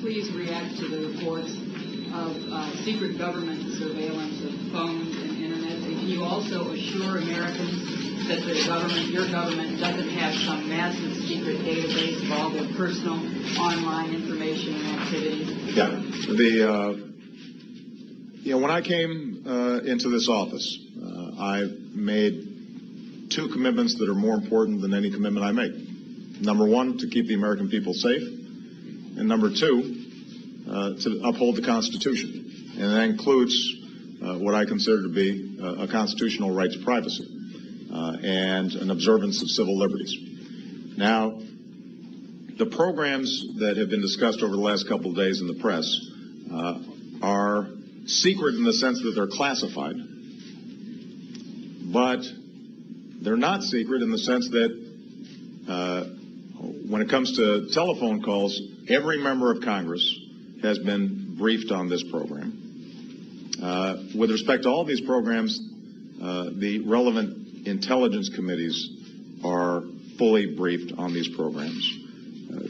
please react to the reports of secret government surveillance of phones and internet? And can you also assure Americans that the government, your government, doesn't have some massive secret database of all their personal online information and activities? Yeah. When I came into this office, I made two commitments that are more important than any commitment I make. Number one, to keep the American people safe, and number two, to uphold the Constitution. And that includes what I consider to be a constitutional right to privacy and an observance of civil liberties. Now, the programs that have been discussed over the last couple of days in the press are secret in the sense that they're classified, but they're not secret in the sense that when it comes to telephone calls, every member of Congress has been briefed on this program. With respect to all these programs, the relevant intelligence committees are fully briefed on these programs.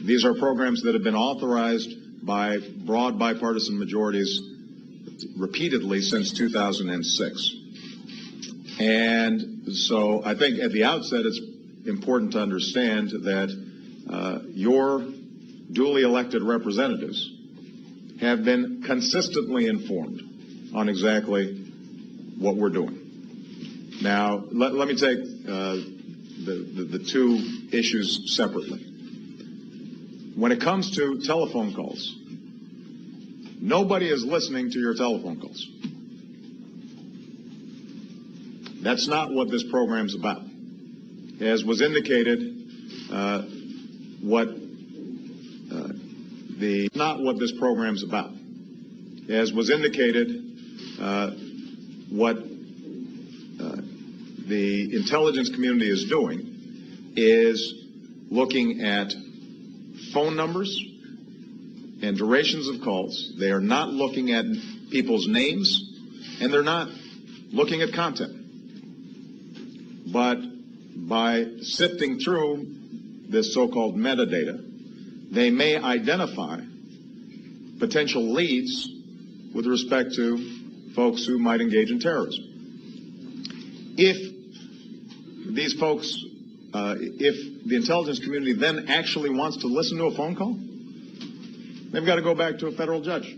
These are programs that have been authorized by broad bipartisan majorities repeatedly since 2006. And so I think at the outset it's important to understand that your duly elected representatives have been consistently informed on exactly what we're doing. Now, let me take the two issues separately. When it comes to telephone calls, nobody is listening to your telephone calls. That's not what this program's about. As was indicated, not what this program's about. As was indicated, what the intelligence community is doing is looking at phone numbers and durations of calls. They are not looking at people's names, and they're not looking at content. But by sifting through this so-called metadata, they may identify potential leads with respect to folks who might engage in terrorism. If these folks, if the intelligence community then actually wants to listen to a phone call, they've got to go back to a federal judge,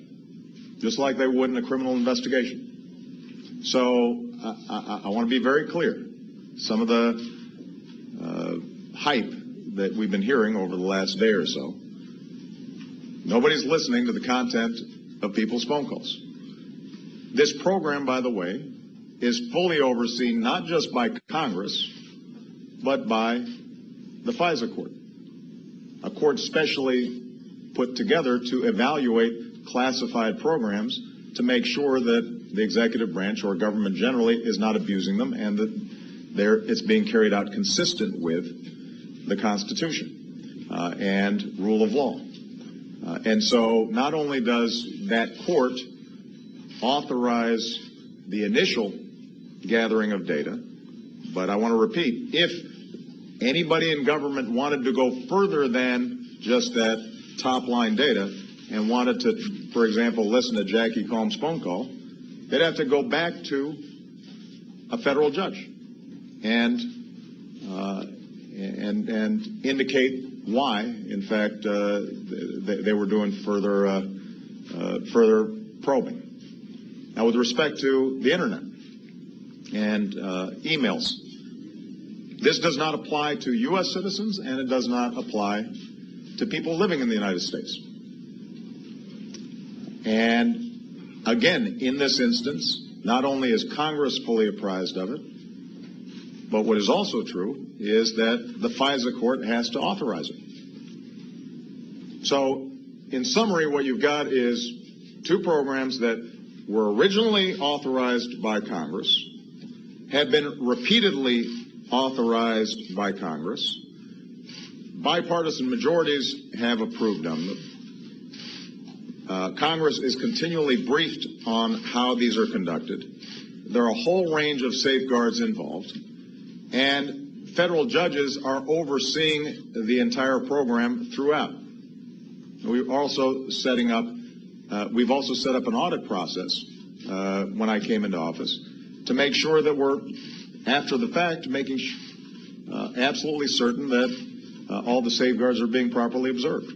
just like they would in a criminal investigation. So I want to be very clear. Some of the hype that we've been hearing over the last day or so, nobody's listening to the content of people's phone calls. This program, by the way, is fully overseen not just by Congress, but by the FISA court, a court specially put together to evaluate classified programs to make sure that the executive branch or government generally is not abusing them and that it's being carried out consistent with the Constitution and rule of law. And so not only does that court authorize the initial gathering of data, but I want to repeat, if anybody in government wanted to go further than just that top-line data and wanted to, for example, listen to Jackie Combs' phone call, they'd have to go back to a federal judge and indicate why, in fact, they were doing further probing. Now, with respect to the internet and emails, this does not apply to U.S. citizens, and it does not apply to people living in the United States. And again, in this instance, not only is Congress fully apprised of it, but what is also true is that the FISA court has to authorize it. So, in summary, what you've got is two programs that were originally authorized by Congress, have been repeatedly authorized by Congress. Bipartisan majorities have approved them. Congress is continually briefed on how these are conducted. There are a whole range of safeguards involved, and federal judges are overseeing the entire program throughout. We're also setting up, we've also set up an audit process when I came into office to make sure that we're, after the fact, making absolutely certain that all the safeguards are being properly observed.